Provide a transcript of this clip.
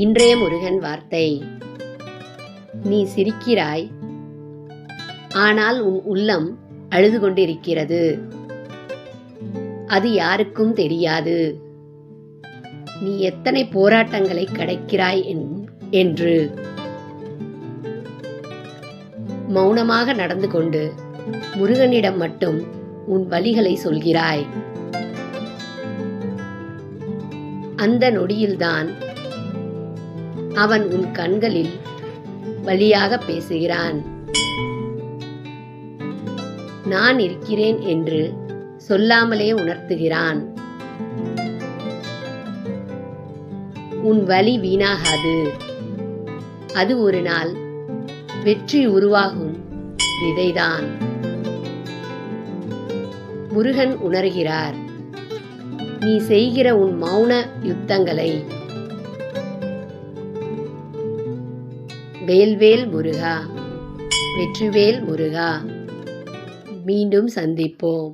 இன்றைய முருகன் வார்த்தை. நீ சிரிக்கிறாய், ஆனால் உன் உள்ளம் அழுது கொண்டிருக்கிறது. அது யாருக்கும் தெரியாது. நீ எத்தனை போராட்டங்களை கடக்கிறாய் என்று. மௌனமாக நடந்து கொண்டு முருகனிடம் மட்டும் உன் வலிகளை சொல்கிறாய். அந்த நொடியில்தான் அவன் உன் கண்களில் வலியாக பேசுகிறான். நான் இருக்கிறேன் என்று சொல்லாமலே உணர்த்துகிறான். உன் வலி வீணாகாது. அது ஒரு நாள் வெற்றி உருவாகும் விதைதான். முருகன் உணர்கிறார் நீ செய்கிற உன் மௌன யுத்தங்களை. வேல்வேல் முருகா, வெற்றிவேல் முருகா. மீண்டும் சந்திப்போம்.